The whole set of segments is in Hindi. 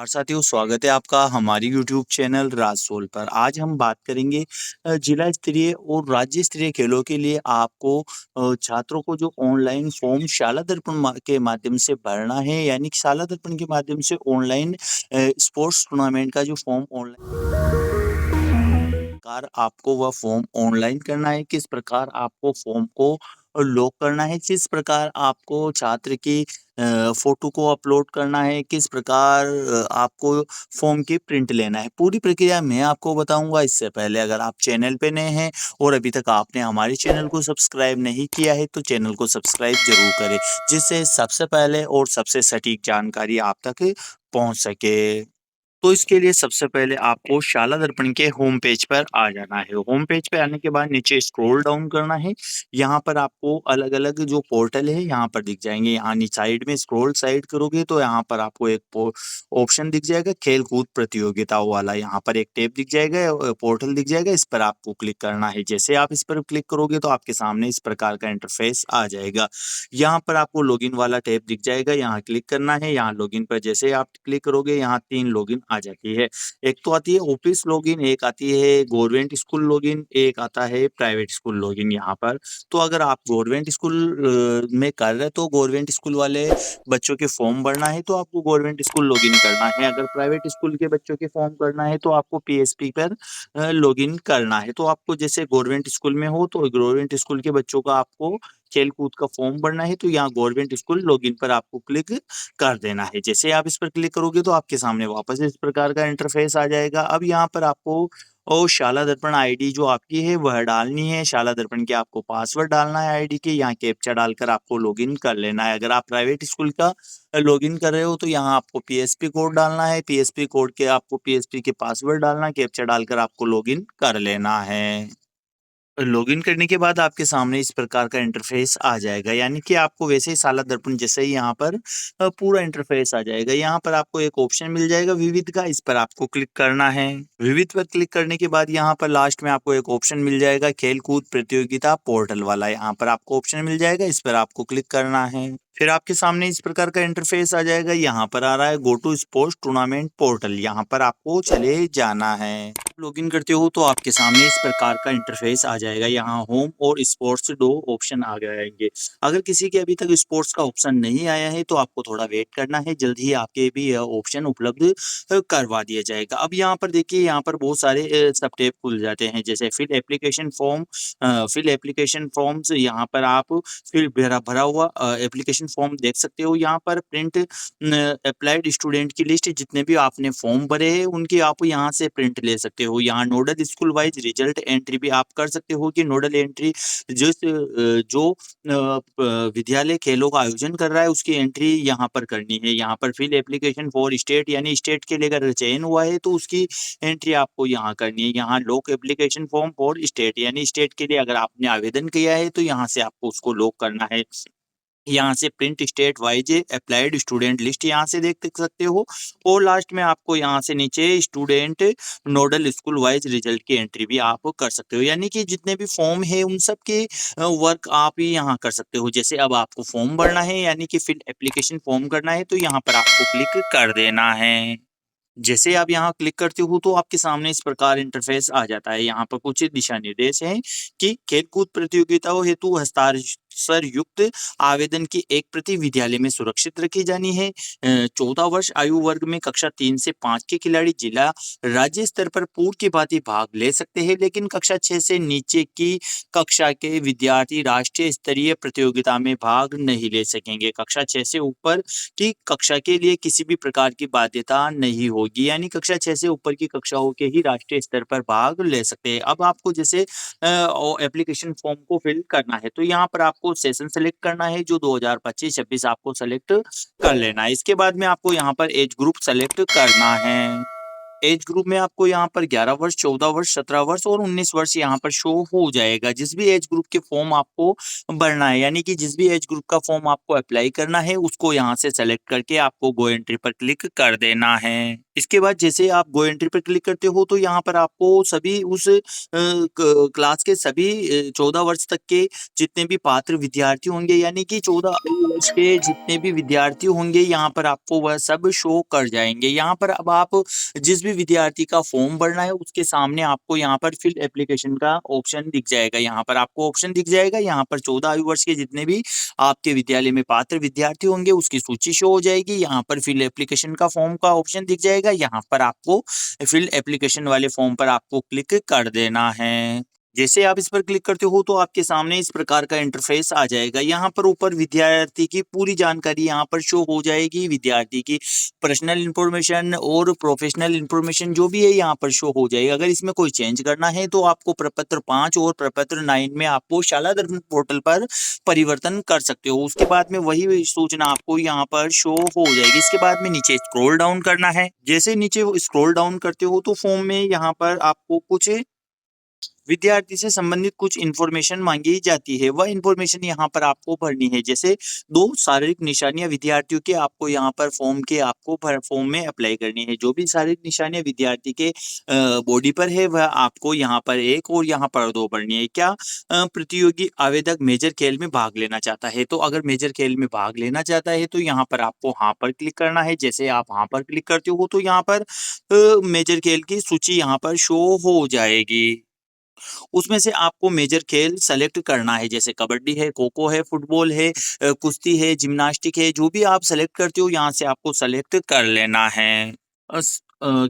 नमस्कार साथियों, स्वागत है आपका हमारी यूट्यूब चैनल राजसोल पर। आज हम बात करेंगे जिला स्तरीय और राज्य स्तरीय खेलों के लिए आपको छात्रों को जो ऑनलाइन फॉर्म शाला दर्पण के माध्यम से भरना है, यानी कि शाला दर्पण के माध्यम से ऑनलाइन स्पोर्ट्स टूर्नामेंट का जो फॉर्म ऑनलाइन प्रकार आपको वह फॉर्म ऑनलाइन करना है, किस प्रकार आपको फॉर्म को लॉक करना है, किस प्रकार आपको छात्र की फ़ोटो को अपलोड करना है, किस प्रकार आपको फॉर्म की प्रिंट लेना है। पूरी प्रक्रिया मैं आपको बताऊँगा। इससे पहले अगर आप चैनल पे नए हैं और अभी तक आपने हमारे चैनल को सब्सक्राइब नहीं किया है, तो चैनल को सब्सक्राइब ज़रूर करें, जिससे सबसे पहले और सबसे सटीक जानकारी आप तक पहुँच सके। तो इसके लिए सबसे पहले आपको शाला दर्पण के होम पेज पर आ जाना है। होम पेज पे आने के बाद नीचे स्क्रॉल डाउन करना है। यहाँ पर आपको अलग-अलग जो पोर्टल है यहाँ पर दिख जाएँगे। यहाँ साइड में स्क्रॉल साइड करोगे तो यहाँ पर आपको एक ऑप्शन दिख जाएगा खेल-कूद प्रतियोगिताओं वाला। यहाँ पर एक टैब दिख जाएगा, पोर्टल दिख जाएगा, इस पर आपको क्लिक करना है। जैसे आप इस पर क्लिक करोगे तो आपके सामने इस प्रकार का इंटरफेस आ जाएगा। यहाँ पर आपको लॉगिन वाला टैब दिख जाएगा, यहाँ क्लिक करना है। यहाँ लॉगिन पर जैसे आप क्लिक करोगे यहाँ 3 लॉगिन आ जाती है। एक तो आती है ऑफिस लॉगिन, एक आती है गवर्नमेंट स्कूल लॉगिन, एक आता है प्राइवेट स्कूल लॉगिन यहाँ पर। तो अगर आप गवर्नमेंट स्कूल में कर रहे तो गवर्नमेंट स्कूल वाले बच्चों के फॉर्म भरना है तो आपको गवर्नमेंट स्कूल लॉगिन करना है। अगर प्राइवेट स्कूल के बच्चों के फॉर्म करना है तो आपको पीएसपी पर लॉगिन करना है। तो आपको जैसे गवर्नमेंट स्कूल में हो तो गवर्नमेंट स्कूल के बच्चों का आपको खेल-कूद का फॉर्म भरना है, तो यहाँ गवर्नमेंट स्कूल लॉगिन पर आपको क्लिक कर देना है। जैसे आप इस पर क्लिक करोगे तो आपके सामने वापस इस प्रकार का इंटरफेस आ जाएगा। अब यहाँ पर आपको शाला दर्पण आईडी जो आपकी है वह डालनी है। शाला दर्पण के आपको पासवर्ड डालना है आईडी के, यहाँ कैप्चा डालकर आपको लॉगिन कर लेना है। अगर आप प्राइवेट स्कूल का लॉगिन कर रहे हो तो यहाँ आपको पीएसपी कोड डालना है। पीएसपी कोड के आपको पीएसपी के पासवर्ड डालना है, कैप्चा डालकर आपको लॉगिन कर लेना है। लॉगिन करने के बाद आपके सामने इस प्रकार का इंटरफेस आ जाएगा, यानी कि आपको वैसे ही साला दर्पण जैसे ही यहाँ पर पूरा इंटरफेस आ जाएगा। यहाँ पर आपको एक ऑप्शन मिल जाएगा विविध का, इस पर आपको क्लिक करना है। विविध पर क्लिक करने के बाद यहाँ पर लास्ट में आपको एक ऑप्शन मिल जाएगा खेल कूद प्रतियोगिता पोर्टल वाला। यहाँ पर आपको ऑप्शन मिल जाएगा, इस पर आपको क्लिक करना है। फिर आपके सामने इस प्रकार का इंटरफेस आ जाएगा। यहाँ पर आ रहा है go to sports tournament portal, यहाँ पर आपको चले जाना है। लॉगिन करते हो तो आपके सामने इस प्रकार का इंटरफेस आ जाएगा। यहाँ होम और स्पोर्ट्स 2 ऑप्शन आ जाएंगे। अगर किसी के अभी तक स्पोर्ट्स का ऑप्शन नहीं आया है तो आपको थोड़ा वेट करना है, जल्द ही आपके भी यह ऑप्शन उपलब्ध करवा दिया जाएगा। अब यहाँ पर देखिए, यहाँ पर बहुत सारे सब टैब खुल जाते हैं, जैसे fill application form, fill application forms. यहाँ पर आप फिर भरा भरा हुआ एप्लीकेशन फॉर्म देख सकते हो। यहाँ पर प्रिंट अप्लाइड स्टूडेंट की लिस्ट, जितने भी आपने फॉर्म भरे हैं उनकी आप यहाँ से प्रिंट ले सकते हो। यहाँ nodal school wise result entry भी आप कर सकते हो कि नोडल एंट्री जो विद्यालय खेलों का आयोजन कर रहा है उसकी एंट्री यहाँ पर करनी है। यहाँ पर फिल एप्लीकेशन फॉर स्टेट, यानी स्टेट के लिए अगर चयन हुआ है तो उसकी एंट्री आपको यहाँ करनी है। यहाँ lock application form for state, यानी स्टेट के लिए अगर आपने आवेदन किया है तो यहाँ से आपको उसको लॉक करना है। यहाँ से print state wise applied student list यहाँ से देख देख सकते हो। और लास्ट में आपको यहाँ से नीचे student nodal school wise result की एंट्री भी आप कर सकते हो, यानी कि जितने भी फॉर्म है उन सब के वर्क आप ही यहाँ कर सकते हो। जैसे अब आपको फॉर्म भरना है, यानी कि फिल एप्लीकेशन फॉर्म करना है, तो यहाँ पर आपको क्लिक कर देना है। जैसे आप यहाँ क्लिक करते हो तो आपके सामने इस प्रकार इंटरफेस आ जाता है। यहाँ पर कुछ दिशा निर्देश हैं कि खेलकूद प्रतियोगिताओं हेतु हस्ताक्षर युक्त आवेदन की एक प्रति विद्यालय में सुरक्षित रखी जानी है। 14 वर्ष आयु वर्ग में कक्षा 3 से 5 के खिलाड़ी जिला राज्य स्तर पर पूर्व की भांति भाग ले सकते हैं, लेकिन कक्षा 6 से नीचे की कक्षा के विद्यार्थी राष्ट्रीय स्तरीय प्रतियोगिता में भाग नहीं ले सकेंगे। कक्षा 6 से ऊपर की कक्षा के लिए किसी भी प्रकार की बाध्यता नहीं होगी, यानी कक्षा 6 से ऊपर की कक्षाओं के ही राष्ट्रीय स्तर पर भाग ले सकते हैं। अब आपको जैसे एप्लीकेशन फॉर्म को फिल करना है तो यहाँ पर आपको सेशन सेलेक्ट करना है, जो 2025-26 आपको सेलेक्ट कर लेना है। इसके बाद में आपको यहाँ पर एज ग्रुप सेलेक्ट करना है। एज ग्रुप में आपको यहाँ पर 11 वर्ष, 14 वर्ष, 17 वर्ष और 19 वर्ष यहाँ पर शो हो जाएगा। जिस भी एज ग्रुप के फॉर्म आपको भरना है, यानी कि जिस भी एज ग्रुप का फॉर्म आपको अप्लाई करना है उसको यहाँ से सेलेक्ट करके आपको गो एंट्री पर क्लिक कर देना है। इसके बाद जैसे आप गो एंट्री पर क्लिक करते हो तो यहाँ पर आपको सभी उस क्लास के सभी 14 वर्ष तक के जितने भी पात्र विद्यार्थी होंगे, यानी कि 14 आयु वर्ष के जितने भी विद्यार्थी होंगे, यहाँ पर आपको वह सब शो कर जाएंगे। यहाँ पर अब आप जिस भी विद्यार्थी का फॉर्म भरना है उसके सामने आपको यहाँ पर फिल एप्लीकेशन का ऑप्शन दिख जाएगा। यहाँ पर आपको ऑप्शन दिख जाएगा, यहाँ पर 14 आयु वर्ष के जितने भी आपके विद्यालय में पात्र विद्यार्थी होंगे उसकी सूची शो हो जाएगी। यहाँ पर फिल एप्लीकेशन का फॉर्म का ऑप्शन दिख जाएगा, यहाँ पर आपको फिल एप्लीकेशन वाले फॉर्म पर आपको क्लिक कर देना है। जैसे आप इस पर क्लिक करते हो तो आपके सामने इस प्रकार का इंटरफेस आ जाएगा। यहाँ पर ऊपर विद्यार्थी की पूरी जानकारी यहाँ पर शो हो जाएगी। विद्यार्थी की पर्सनल इंफॉर्मेशन और प्रोफेशनल इंफॉर्मेशन जो भी है यहाँ पर शो हो जाएगा। अगर इसमें कोई चेंज करना है तो आपको प्रपत्र 5 और प्रपत्र 9 में आपको शाला दर्पण पोर्टल पर परिवर्तन कर सकते हो। उसके बाद में वही सूचना आपको यहाँ पर शो हो जाएगी। इसके बाद में नीचे स्क्रॉल डाउन करना है। जैसे नीचे स्क्रॉल डाउन करते हो तो फॉर्म में यहाँ पर आपको कुछ विद्यार्थी से संबंधित कुछ इन्फॉर्मेशन मांगी जाती है। वह इन्फॉर्मेशन यहाँ पर आपको भरनी है। जैसे 2 शारीरिक निशानियां विद्यार्थियों के आपको यहाँ पर फॉर्म में अप्लाई करनी है। जो भी शारीरिक निशानियां विद्यार्थी के बॉडी पर है वह आपको यहाँ पर 1 और यहाँ पर 2 भरनी है। क्या प्रतियोगी आवेदक मेजर खेल में भाग लेना चाहता है? तो अगर मेजर खेल में भाग लेना चाहता है तो यहाँ पर आपको हाँ पर क्लिक करना है। जैसे आप हाँ पर क्लिक करते हो तो यहाँ पर मेजर खेल की सूची यहाँ पर शो हो जाएगी। उसमें से आपको मेजर खेल सेलेक्ट करना है। जैसे कबड्डी है, खो-खो है, फुटबॉल है, कुश्ती है, जिम्नास्टिक है, जो भी आप सेलेक्ट करते हो यहाँ से आपको सेलेक्ट कर लेना है।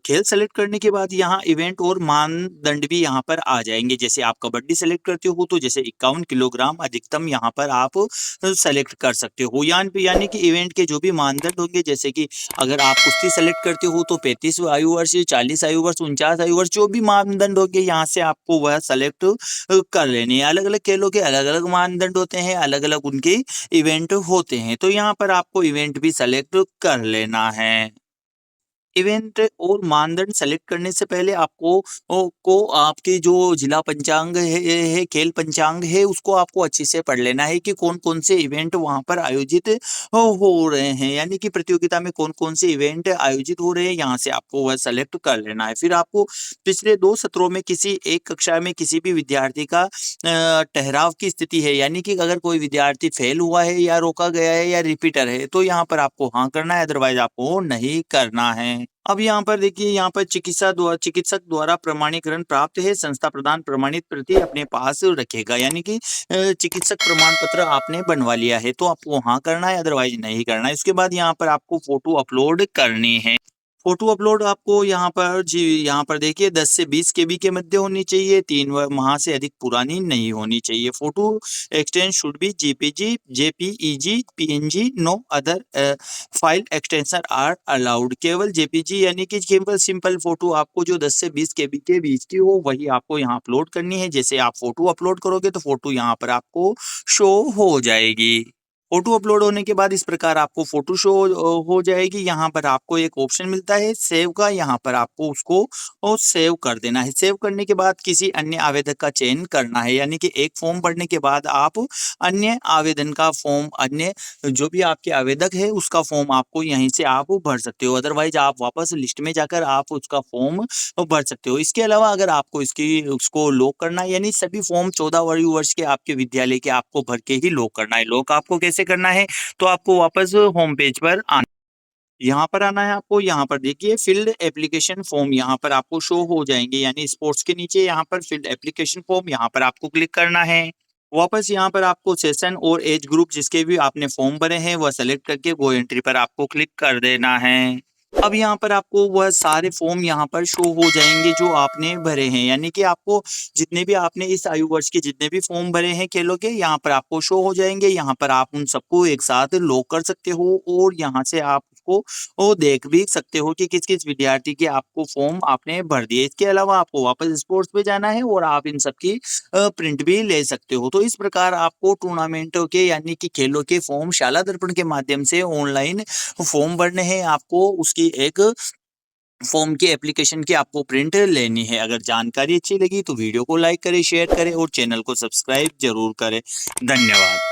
खेल सेलेक्ट करने के बाद यहाँ इवेंट और मानदंड भी यहाँ पर आ जाएंगे। जैसे आप कबड्डी सेलेक्ट करते हो तो जैसे 51 किलोग्राम अधिकतम यहाँ पर आप सेलेक्ट कर सकते हो। यानी कि इवेंट के जो भी मानदंड होंगे, जैसे कि अगर आप कुश्ती सेलेक्ट करते हो तो 35 आयु वर्ष, 40 आयु वर्ष, 49 आयु वर्ष, जो भी मानदंड होंगे यहाँ से आपको वह सेलेक्ट कर लेने हैं। अलग अलग खेलों के अलग अलग मानदंड होते हैं, अलग अलग उनके इवेंट होते हैं, तो यहाँ पर आपको इवेंट भी सेलेक्ट कर लेना है। इवेंट और मानदंड सेलेक्ट करने से पहले आपको आपके जो जिला पंचांग है, खेल पंचांग है, उसको आपको अच्छे से पढ़ लेना है कि कौन कौन से इवेंट वहां पर आयोजित हो रहे हैं, यानी कि प्रतियोगिता में कौन कौन से इवेंट आयोजित हो रहे हैं, यहाँ से आपको वह सेलेक्ट कर लेना है। फिर आपको पिछले 2 सत्रों में किसी एक कक्षा में किसी भी विद्यार्थी का ठहराव की स्थिति है, यानी कि अगर कोई विद्यार्थी फेल हुआ है या रोका गया है या रिपीटर है तो यहाँ पर आपको हाँ करना है, अदरवाइज आपको नहीं करना है। अब यहाँ पर देखिए, यहाँ पर चिकित्सक द्वारा प्रमाणीकरण प्राप्त है, संस्था प्रदान प्रमाणित प्रति अपने पास रखेगा, यानी कि चिकित्सक प्रमाण पत्र आपने बनवा लिया है तो आपको हाँ करना है, अदरवाइज नहीं करना है। इसके बाद यहाँ पर आपको फोटो अपलोड करनी है। फोटो अपलोड आपको यहाँ पर देखिए 10 से 20 केबी के मध्य होनी चाहिए, 3 माह से अधिक पुरानी नहीं होनी चाहिए। Photo extension should be JPG, JPEG, PNG, no other file extension are allowed. केवल जेपीजी यानी कि केवल सिंपल फोटो आपको जो 10 से 20 केबी के बीच की हो वही आपको यहाँ अपलोड करनी है। जैसे आप फोटो अपलोड करोगे तो फोटो यहाँ पर आपको शो हो जाएगी। फोटो अपलोड होने के बाद इस प्रकार आपको फोटो शो हो जाएगी। यहाँ पर आपको एक ऑप्शन मिलता है सेव का, यहाँ पर आपको उसको सेव कर देना है। सेव करने के बाद किसी अन्य आवेदक का चयन करना है, यानी कि एक फॉर्म भरने के बाद आप अन्य आवेदन का फॉर्म, अन्य जो भी आपके आवेदक है उसका फॉर्म आपको यहीं से आप भर सकते हो, अदरवाइज आप वापस लिस्ट में जाकर आप उसका फॉर्म भर सकते हो। इसके अलावा अगर आपको उसको लॉक करना है, यानी सभी फॉर्म 14 वर्ष के आपके विद्यालय के आपको भर के ही लॉक करना है। लॉक आपको कैसे करना है, तो आपको वापस होम पेज पर आना, यहाँ पर आना है आपको। यहाँ पर देखिए फील्ड एप्लीकेशन फॉर्म यहाँ पर आपको शो हो जाएंगे, यानी स्पोर्ट्स के नीचे यहाँ पर फील्ड एप्लीकेशन फॉर्म, यहाँ पर आपको क्लिक करना है। वापस यहाँ पर आपको सेशन और एज ग्रुप जिसके भी आपने फॉर्म भरे हैं वह सेलेक्ट करके गो एंट्री पर आपको क्लिक कर देना है। अब यहाँ पर आपको वह सारे फॉर्म यहाँ पर शो हो जाएंगे जो आपने भरे हैं, यानी कि आपको जितने भी आपने इस आयु वर्ष के जितने भी फॉर्म भरे हैं खेलों के, यहाँ पर आपको शो हो जाएंगे। यहाँ पर आप उन सबको एक साथ लॉक कर सकते हो और यहाँ से आप उसको वो देख भी सकते हो कि किस किस विद्यार्थी के आपको फॉर्म आपने भर दिए। इसके अलावा आपको वापस स्पोर्ट्स पे जाना है और आप इन सबकी प्रिंट भी ले सकते हो। तो इस प्रकार आपको टूर्नामेंटों के यानी कि खेलों के फॉर्म शाला दर्पण के माध्यम से ऑनलाइन फॉर्म भरने हैं। आपको उसकी एक फॉर्म की एप्लीकेशन की आपको प्रिंट लेनी है। अगर जानकारी अच्छी लगी तो वीडियो को लाइक करें, शेयर करें और चैनल को सब्सक्राइब जरूर करें। धन्यवाद।